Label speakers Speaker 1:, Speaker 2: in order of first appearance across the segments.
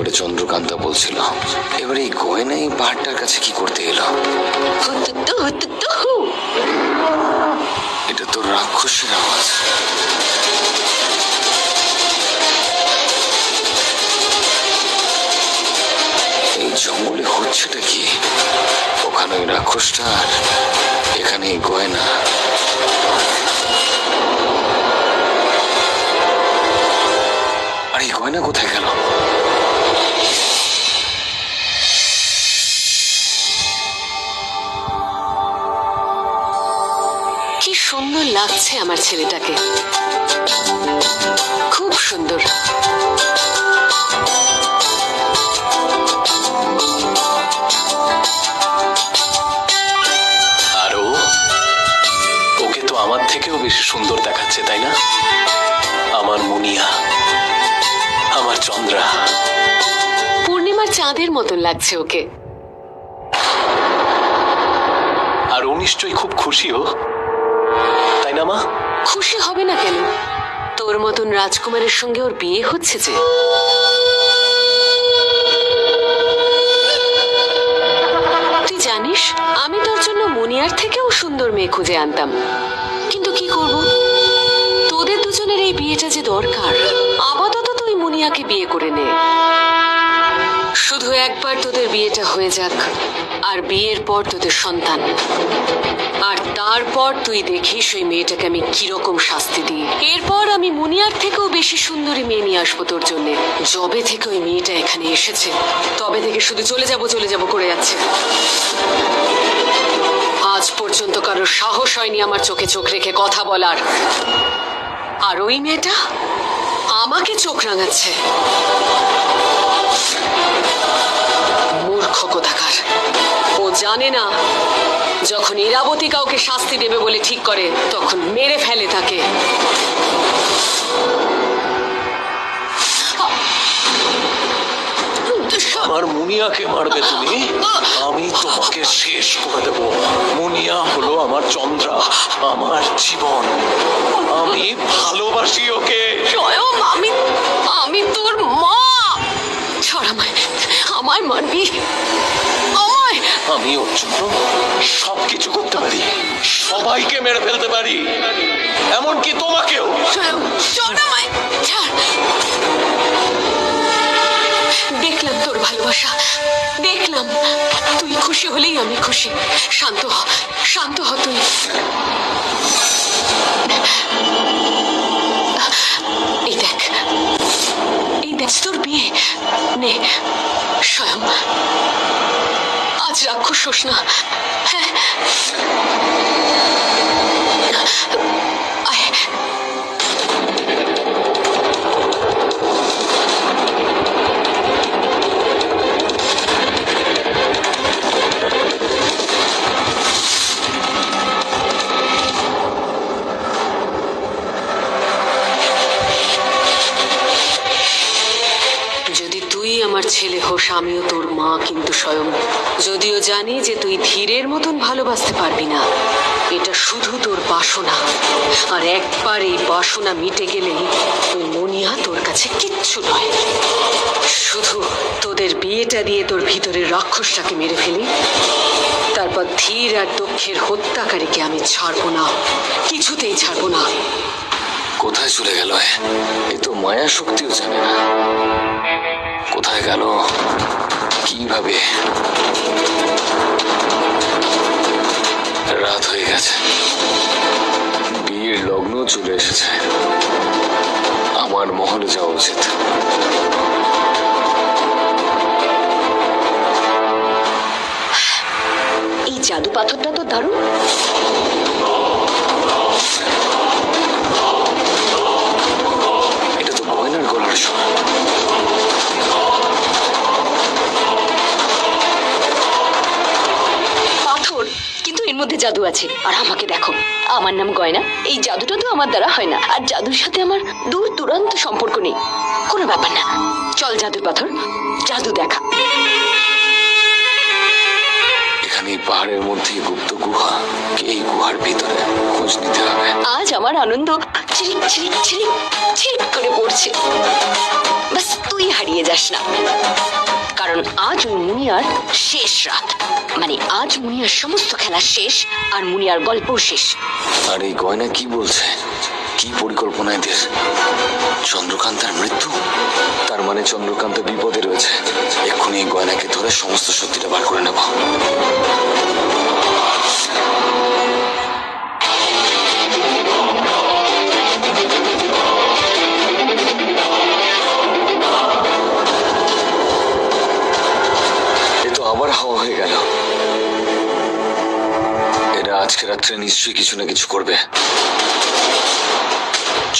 Speaker 1: বলে চন্দ্রকান্তা বলছিল। এবার এই গয়না এই পাহাড়টার কাছে কি করতে এলো? এটা তো রাক্ষসের আওয়াজ। এই জঙ্গলে হচ্ছেটা কি? ওখানে ওই রাক্ষসটা আর এখানে এই গয়না। আর এই গয়না কোথায় গেল?
Speaker 2: কি সুন্দর লাগছে আমার ছেলেটাকে, খুব সুন্দর।
Speaker 3: আরো ওকে তো আমার থেকেও বেশি সুন্দর দেখাচ্ছে, তাই না? আমার মুনিয়া, আমার চন্দ্রা।
Speaker 2: পূর্ণিমার চাঁদের মতন লাগছে ওকে।
Speaker 3: আর ও নিশ্চয়ই খুব খুশিও, তাই না মা?
Speaker 2: খুশি হবে না কেন? তোর মতন রাজকুমারের সঙ্গে ওর বিয়ে হচ্ছে যে। তুই জানিস আমি তোর জন্য মুনিয়ার থেকেও সুন্দর মেয়ে খুঁজে আনতাম, কিন্তু কি করব, তোদের দুজনের এই বিয়েটা যে দরকার। আপাতত তুই মুনিয়াকে বিয়ে করে নে, শুধু একবার তোদের বিয়েটা হয়ে যাক, আর বিয়ের পর তোদের সন্তান। আর তারপর তুই দেখিস ওই মেয়েটাকে আমি কিরকম শাস্তি দিই। এরপর আমি মুনিয়ার থেকেও বেশি সুন্দরী মেয়ে নিয়ে আসবো তোর জন্য। যবে থেকে ওই মেয়েটা এখানে এসেছে তবে থেকে শুধু চলে যাব করে যাচ্ছে। আজ পর্যন্ত কারোর সাহস হয়নি আমার চোখে চোখ রেখে কথা বলার, আর ওই মেয়েটা আমাকে চোখ রাঙাচ্ছে। মূর্খ কোথাকার, ও জানে না যখন ইরাবতী কাউকে শাস্তি দেবে বলে ঠিক করে তখন মেরে ফেলে তাকে।
Speaker 3: আমার মুনিয়াকে মারবে তুমি? আমি তোমাকে শেষ করে দেব। মুনিয়া হলো আমার চন্দ্রা, আমার জীবন। আমি ভালোবাসি ওকে।
Speaker 2: স্বয়ং আমি তোর মা। ছাড় আমায়, আমায় মারবি আমায়?
Speaker 3: আমি ওর জন্য সবকিছু করতে পারি, সবাইকে মেরে ফেলতে পারি, এমনকি তোমাকেও।
Speaker 2: স্বয়ং ছাড় আমায়, ছাড়। দেখলাম তোর ভালোবাসা, দেখলাম। তুই খুশি হলেই আমি খুশি। শান্ত হ, শান্ত হ তুই। এই দেখ তোর বিয়ে নে। স্বয়ং আজ রাক্ষস হোস না। হ্যাঁ আয়। আমার ছেলে হোস আমিও তোর মা, কিন্তু স্বয়ং যদিও জানি যে তুই ধীরের মতন ভালোবাসতে পারবি না, এটা শুধু তোর বাসনা। আর একবার এই বাসনা মিটে গেলেই তুই মুনিয়া তোর কাছে কিচ্ছু নয়। শুধু তোদের বিয়েটা দিয়ে তোর ভিতরের রাক্ষসটাকে মেরে ফেলি, তারপর ধীর আর দক্ষের হত্যাকারীকে আমি ছাড়বো না, কিছুতেই ছাড়বো না।
Speaker 1: কোথায় চলে গেল? এই তো মায়া শক্তিও জানে না কোথায় গেল, কিভাবে। রাত হয়ে গেছে, বিয়ের লগ্ন চলে এসেছে। আমার মহলে যাওয়া উচিত।
Speaker 2: এই জাদু পাথরটা তো দারুণ।
Speaker 1: এটা তো গয়নার গলার স্বর।
Speaker 2: পাথর, কিন্তু এর মধ্যে জাদু আছে। আর আমাকে দেখো, আমার নাম গয়না। এই জাদুটা তো আমার দ্বারা হয় না, আর জাদুর সাথে আমার দূর দূরান্ত সম্পর্ক নেই। কোনো ব্যাপার না, চল জাদুর পাথর, জাদু দেখা।
Speaker 1: এখানে এই পাহাড়ের মধ্যে গুপ্ত গুহা, এই গুহার ভিতরে খোঁজ নিতে হবে।
Speaker 4: আজ আমার আনন্দ ছিরিক ছিরিক ছিরিক ছিরিক করে পড়ছে। বাস তুই হারিয়ে যাস না, কারণ আজ ওই মুনিয়ার শেষ রাত। মানে আজ মুনিয়ার সমস্ত খেলা শেষ, আর মুনিয়ার গল্প শেষ।
Speaker 1: আর এই গয়না কি বলছে? কি পরিকল্পনা এদের? চন্দ্রকান্তার মৃত্যু? তার মানে চন্দ্রকান্ত বিপদে রয়েছে। এক্ষুনি এই গয়নাকে ধরে সমস্ত শক্তিটা বার করে নেব। এ তো আবার হাওয়া হয়ে গেল। এরা আজকে রাত্রে নিশ্চয়ই কিছু না কিছু করবে।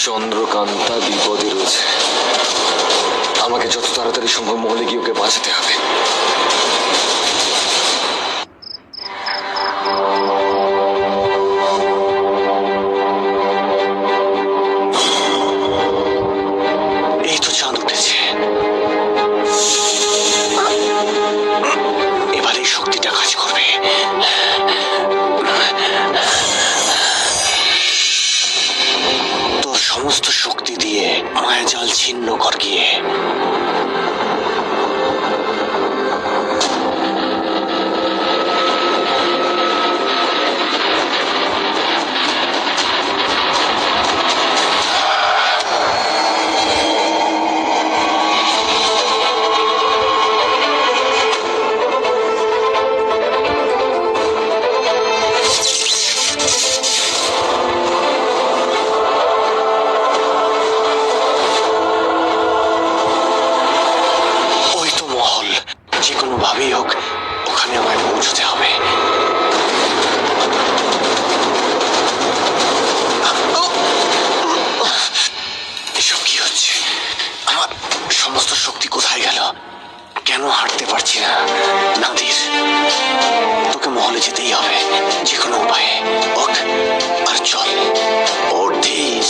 Speaker 1: চন্দ্রকান্তা বিপদে রয়েছে। আমাকে যত তাড়াতাড়ি সম্ভব মহলে গিয়ে ওকে বাঁচাতে হবে।
Speaker 3: এই তো চাঁদ উঠেছে। এবার এই শক্তিটা কাজ করবে। তোর সমস্ত শক্তি দিয়ে মায়াজাল ছিন্ন কর গিয়ে। ওই তো মহল, যে কোনো ভাবেই হোক ওখানে আমায় পৌঁছতে হবে। এসব কি হচ্ছে? আমার সমস্ত শক্তি কোথায় গেল? কেন হাঁটতে পারছি না? নাদির, তোকে মহলে যেতেই হবে যে কোনো উপায়ে। ওঠ আর চল। ওঠ ধীর।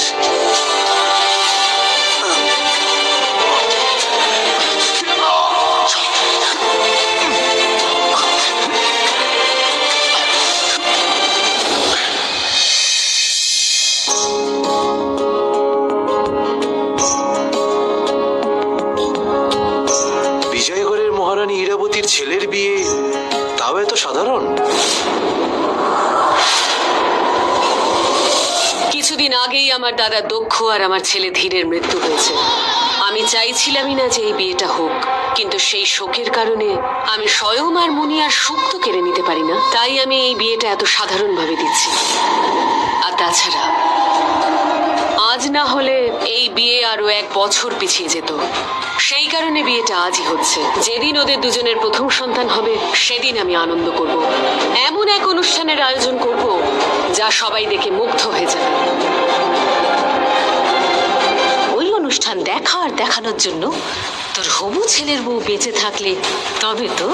Speaker 3: চল। বিজয়গড়ের মহারানী ইরাবতীর ছেলের বিয়ে, তাও এত সাধারণ?
Speaker 2: কিছুদিন আগেই আমার দাদা দক্ষ আর আমার ছেলে ধীরের মৃত্যু হয়েছে। আমি চাইছিলামই না যে এই বিয়েটা হোক, কিন্তু সেই শোকের কারণে আমি স্বয়ং আর মুনিয়ার সুখ তো কেড়ে নিতে পারি না। তাই আমি এই বিয়েটা এত সাধারণভাবে দিচ্ছি। আর তাছাড়া আজ না হলে এই বিয়ে আরো 1 বছর পিছিয়ে যেত। সেই কারণে বিয়েটা আজই হচ্ছে। যেদিন ওদের দুজনের প্রথম সন্তান হবে সেদিন আমি আনন্দ করব। এমন এক অনুষ্ঠানের আয়োজন করব যা সবাই দেখে মুগ্ধ হয়ে যাবে।
Speaker 4: ওই অনুষ্ঠান দেখা আর দেখানোর জন্য তোর হবু ছেলের বউ বেঁচে থাকলে তবে তো।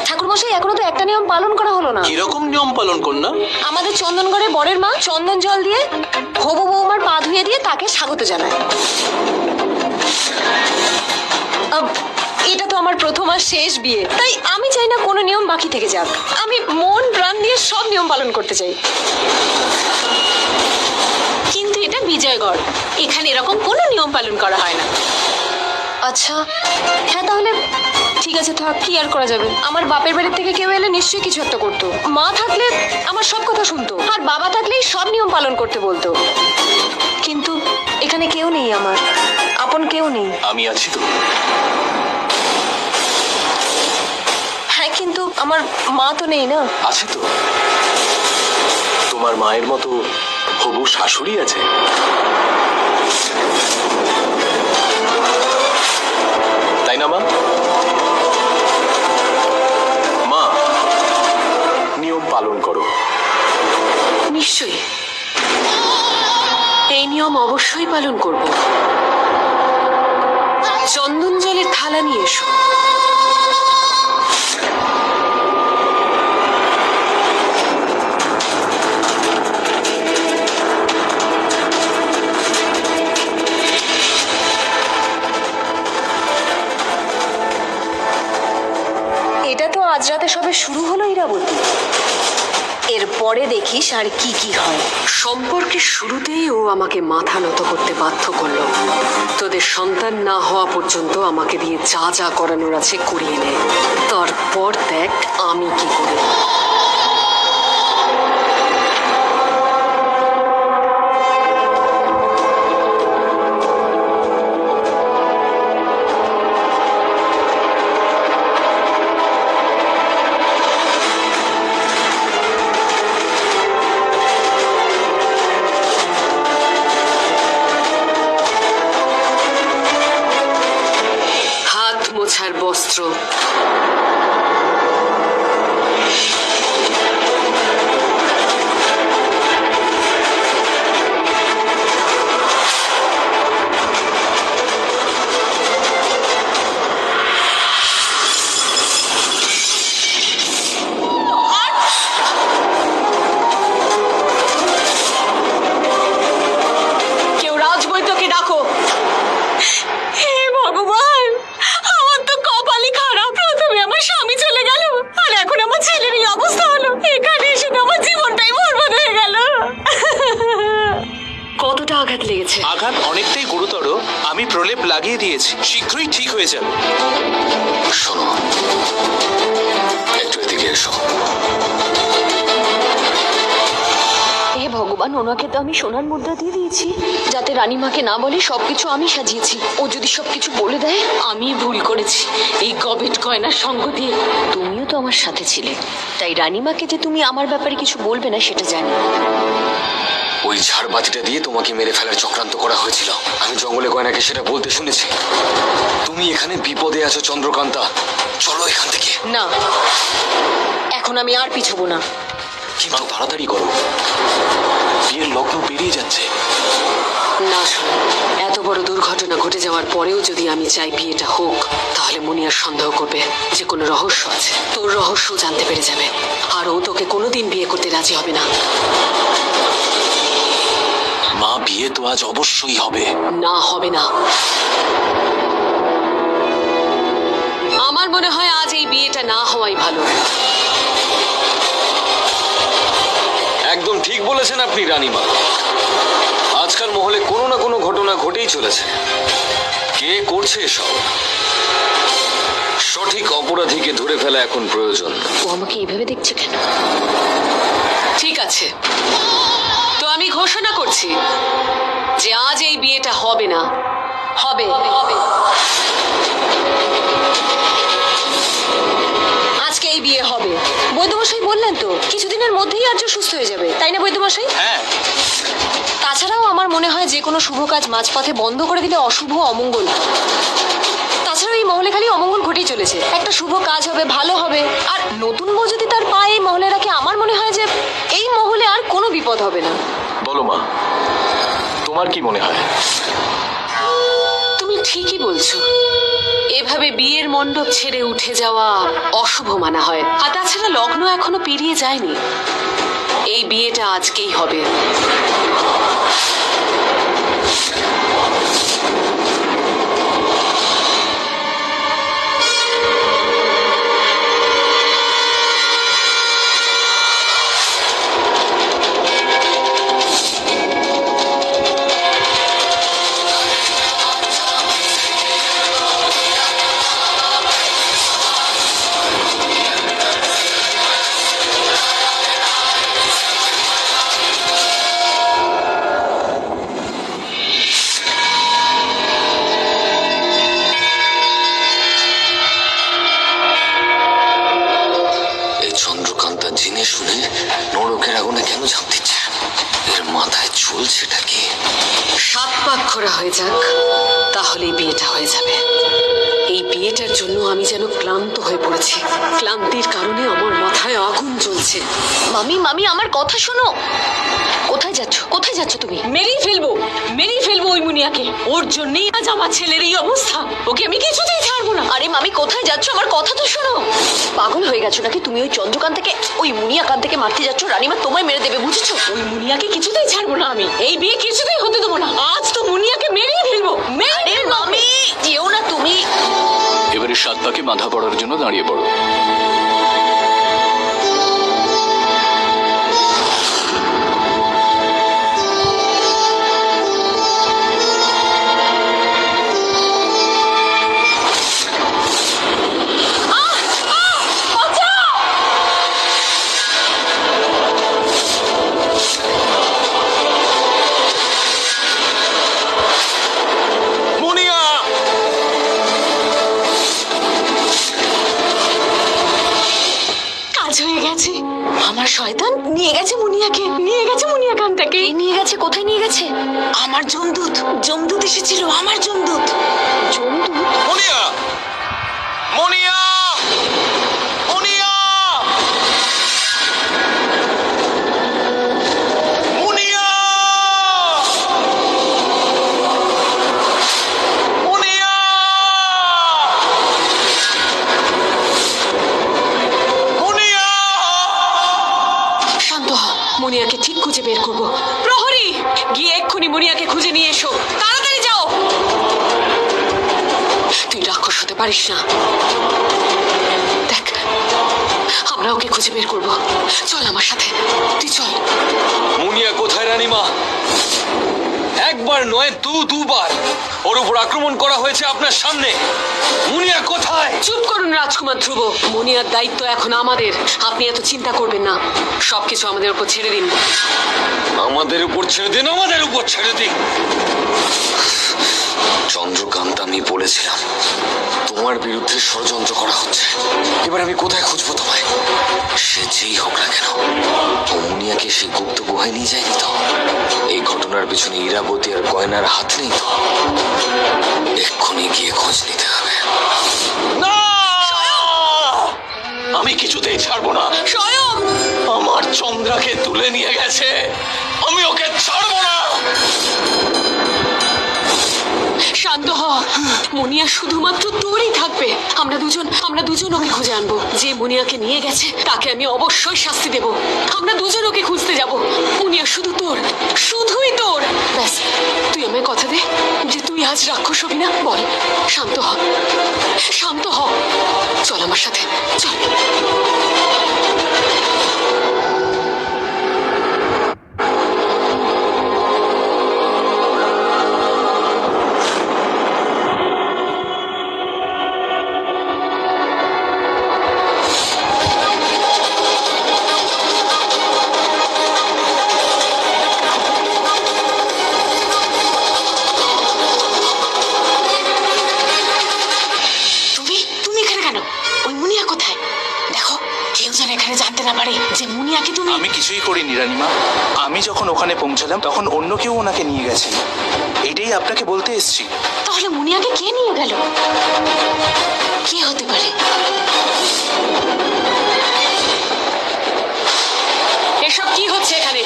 Speaker 4: ঠাকুরমশাই, এখনো তো একটা নিয়ম পালন করা হলো না।
Speaker 3: কিরকম নিয়ম পালন কর না?
Speaker 4: আমাদের চন্দনগড়ে বরের মা চন্দন জল দিয়ে হবু বৌমার পা ধুয়ে দিয়ে তাকে স্বাগত জানায়। এটা তো আমার প্রথম আর শেষ বিয়ে, তাই আমি চাই না কোনো নিয়ম বাকি থেকে যাক। আমি মন প্রাণ দিয়ে সব নিয়ম পালন করতে চাই।
Speaker 2: কিন্তু এটা বিজয়গড়, এখানে এরকম কোনো নিয়ম পালন করা হয় না।
Speaker 4: আচ্ছা, হ্যাঁ তাহলে ঠিক আছে, থাক, কি আর করা যাবে। আমার বাপের বাড়ির থেকে কেউ এলে নিশ্চয়ই কিছু একটা করতো। মা থাকলে আমার সব কথা শুনতো, আর বাবা থাকলেই সব নিয়ম পালন করতে বলতো। কিন্তু এখানে কেউ নেই, আমার আপন কেউ নেই।
Speaker 3: আমি আছি তো।
Speaker 4: হ্যাঁ, কিন্তু আমার মা তো নেই না।
Speaker 3: আছে তো, তোমার মায়ের মতো হবু শাশুড়ি আছে।
Speaker 2: নিশ্চয়ই এই নিয়ম অবশ্যই পালন করব। চন্দন জলের থালা নিয়ে এসো।
Speaker 4: এটা তো আজ রাতে সবে শুরু হলো ইরাবতী, এরপরে দেখিস আর কি কি হয়।
Speaker 2: সম্পর্কের শুরুতেই ও আমাকে মাথা নত করতে বাধ্য করলো। তোদের সন্তান না হওয়া পর্যন্ত আমাকে দিয়ে যা যা করানোর আছে করিয়ে নে, তারপর দেখ আমি কি করি। হাত মোছার বস্ত্র, কেউ রাজবৈদ্যকে ডাকো। হে ভগবান, আমার তো কপালই খারাপ। প্রথমে আমার স্বামী চলে গেল, আর এখন আমার ছেলের এই অবস্থা হলো। এখানে এসে তো আমার জীবনটাই বরবাদ হয়ে গেল। কতটা আঘাত লেগেছে?
Speaker 5: আঘাত অনেকটাই গুরুতর। আমি প্রলেপ লাগিয়ে দিয়েছি, শীঘ্রই ঠিক হয়ে যাবে।
Speaker 1: শোনো, একটু এদিকে এসো।
Speaker 4: হে ভগবান, ওনাকে তো আমি সোনার মুদ্রা দিয়ে দিয়েছি যাতে রানীমাকে না বলে সবকিছু আমি সাজিয়েছি। ও যদি সবকিছু বলে দেয়,
Speaker 2: আমি ভুল করেছি এই গবেট গয়নার সঙ্গ দিয়ে।
Speaker 4: তুমিও তো আমার সাথে ছিলে, তাই রানীমাকে যে তুমি আমার ব্যাপারে কিছু বলবে না সেটা জানি।
Speaker 1: ওই ঝাড়বাতিটা দিয়ে তোমাকে মেরে ফেলার চক্রান্ত করা হয়েছিল। আমি জঙ্গলে গয়নাকে সেটা বলতে শুনেছি। তুমি এখানে বিপদে আছো চন্দ্রকান্তা, চলো এখান থেকে।
Speaker 4: না, এখন আমি আর পিছবো না।
Speaker 1: কিন্তু তাড়াতাড়ি করো, বিয়ের লগ্ন পেরিয়ে যাচ্ছে।
Speaker 2: না শোনো, এত বড় দুর্ঘটনা ঘটে যাওয়ার পরেও যদি আমি চাই বিয়েটা হোক, তাহলে মুনিয়ার সন্দেহ করবে যে কোনো রহস্য আছে। তোর রহস্য জানতে পেরে যাবে, আর ও তোকে কোনোদিন বিয়ে করতে রাজি হবে না।
Speaker 1: মা, বিয়ে তো আজ অবশ্যই হবে।
Speaker 2: না, হবে না। আমার মনে হয় আজ এই বিয়েটা না হওয়াই ভালো।
Speaker 1: একদম ঠিক বলেছেন আপনি রানীমা। আজকাল মহলে কোনো না কোনো ঘটনা ঘটেই চলেছে। কে করছে এসব? সঠিক অপরাধীকে ধরে ফেলা এখন প্রয়োজন।
Speaker 4: ও আমাকে এইভাবে দেখছে কেন?
Speaker 2: ঠিক আছে, তো আমি ঘোষণা করছি যে আজ এই বিয়েটা হবে না।
Speaker 4: হবে। আজকে এই বিয়ে হবে। বৈদ্যমশাই বললেন তো কিছুদিনের মধ্যেই আর্য সুস্থ হয়ে যাবে, তাই না বৈদ্যমশাই?
Speaker 5: হ্যাঁ,
Speaker 4: তাছাড়াও আমার মনে হয় যে কোনো শুভ কাজ মাঝপথে বন্ধ করে দিলে অশুভ অমঙ্গল হয়। তাছাড়াও এই মহলে খালি অমঙ্গল ঘটেই চলেছে। একটা শুভ কাজ হবে, ভালো হবে। আর নতুন বউ যদি তার পায়ে এই মহলে রাখে, আমার মনে হয় যে এই মহলে আর কোনো বিপদ হবে না।
Speaker 5: বলো মা, তোমার কি মনে হয়?
Speaker 2: তুমি ঠিকই বলছো। এভাবে বিয়ের মণ্ডপ ছেড়ে উঠে যাওয়া অশুভ মানা হয়। আর তাছাড়া লগ্ন এখনো পেরিয়ে যায়নি। এই বিয়েটা আজকেই হবে।
Speaker 1: জেনে শুনে নরকের আগুনে কেন ঝাঁপ দিচ্ছে? এর মাথায় চলছেটা কি?
Speaker 2: 7 পাক করা হয়ে যাক, তাহলেই বিয়েটা হয়ে যাবে। এই বিয়েটার জন্য আমি যেন ক্লান্ত হয়ে পড়েছি। ক্লান্তির কারণে আমার মাথায় আগুন জ্বলছে।
Speaker 4: মামি মামি আমার কথা শোনো। কোথায় যাচ্ছ? কোথায় যাচ্ছ তুমি?
Speaker 2: মেরেই ফেলবো ওই মুনিয়াকে। ওর জন্যই আজ আমার ছেলের এই অবস্থা। ওকে আমি কিছুতেই ছাড়বো না।
Speaker 4: আরে মামি কোথায় যাচ্ছ? আমার কথা তো শোনো। পাগল হয়ে গেছো নাকি তুমি? ওই চন্দ্রকান্তকে ওই মুনিয়াকান্তকে মারতে যাচ্ছ? রানীমা তোমায় মেরে দেবে, বুঝেছো?
Speaker 2: ওই মুনিয়াকে কিছুতেই ছাড়বো না আমি। এই বিয়ে কিছুতেই হতে দেবো না। আজ তো মুনিয়াকে মেরেই ফেলবো।
Speaker 4: আরে মামি যেও না তুমি।
Speaker 6: এবারে সাত পাকে বাঁধা পড়ার জন্য দাঁড়িয়ে পড়ো।
Speaker 3: মুনিয়া!
Speaker 2: কাজ হয়ে গেছে। আমার শয়তান নিয়ে গেছে মুনিয়াকে। নিয়ে গেছে মুনিয়াকান্তকে।
Speaker 4: এই নিয়ে গেছে? কোথায় নিয়ে গেছে?
Speaker 2: আমার জমদূত এসেছিল। আমার জমদূত।
Speaker 3: মুনিয়া! মুনিয়া! মুনিয়া! মুনিয়া! মুনিয়া! মুনিয়া!
Speaker 2: শান্ত হ। মুনিয়াকে ঠিক খুঁজে বের করবো। প্রহরী, গিয়ে এক্ষুনি মুনিয়াকে খুঁজে নিয়ে এসো। তাড়াতাড়ি যাও। তুই রাক্ষস হতে পারিস না। দেখ, আমরা ওকে খুঁজে বের করবো। চল আমার সাথে। তুই চল।
Speaker 1: মুনিয়া কোথায় রানীমা? একবার নয় দুবার ওর উপর আক্রমণ করা হয়েছে আপনার সামনে। মুনিয়া কোথায়?
Speaker 2: চুপ করুন রাজকুমার ধ্রুব। মুনিয়ার দায়িত্ব এখন আমাদের। আপনি এত চিন্তা করবেন না। সবকিছু আমাদের উপর ছেড়ে দিন।
Speaker 1: আমাদের উপর ছেড়ে দিন, আমাদের উপর ছেড়ে দিন। চন্দ্রকান্ত, আমি বলেছিলাম তোমার বিরুদ্ধে ষড়যন্ত্র করা হচ্ছে। এবার আমি কোথায় খুঁজবো তোমায়? সে যেই হোক না কেন, ও মুনিয়াকে সে গুপ্ত গুহায় নিয়ে যায়নি তো? এই ঘটনার পিছনে ইরাবতী আর গয়নার হাত নেই তো? এক্ষুনি গিয়ে খোঁজ নিতে হবে।
Speaker 3: না! আমি কিছুতেই ছাড়বো না।
Speaker 2: স্বয়ং
Speaker 3: আমার চন্দ্রাকে তুলে নিয়ে গেছে, আমি ওকে ছাড়বো না।
Speaker 2: শান্ত হ। মুনিয়া শুধুমাত্র তোরই থাকবে। আমরা দুজন ওকে খুঁজে আনবো। যে মুনিয়াকে নিয়ে গেছে তাকে আমি অবশ্যই শাস্তি দেব। আমরা দুজন ওকে খুঁজতে যাব। মুনিয়া শুধু তোর, শুধুই তোর। ব্যাস, তুই আমায় কথা দে যে তুই আজ রাক্ষস হবি না। বল। শান্ত হ, শান্ত হ। চল আমার সাথে, চল। তুমি এখানে কেন? ওই মুনিয়া কোথায়? দেখো, কেউ যেন এখানে জানতে না পারে যে মুনিয়াকে তুমি।
Speaker 5: আমি কিছুই করিনি রানীমা। আমি যখন ওখানে পৌঁছালাম তখন অন্য কেউ ওনাকে নিয়ে গেছে। এটাই আপনাকে বলতে এসেছি।
Speaker 2: তাহলে মুনিয়াকে কে নিয়ে গেল? কে হতে পারে? এসব কি হচ্ছে এখানে?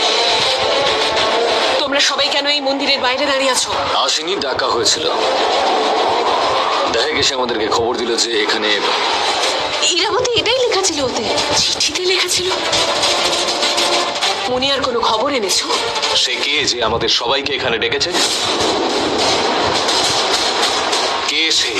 Speaker 2: তোমরা সবাই কেন এই মন্দিরের বাইরে দাঁড়িয়ে আছো?
Speaker 1: আসেনি, ডাকা হয়েছিল। দেখা গেছে আমাদেরকে খবর দিল যে এখানে
Speaker 2: ইরাবতী, এটাই লেখা ছিল ওতে। চিঠিতে লেখা ছিল। মুনিয়ার কোনো খবর এনেছো?
Speaker 6: সে কে যে আমাদের সবাইকে এখানে ডেকেছে? কে সে?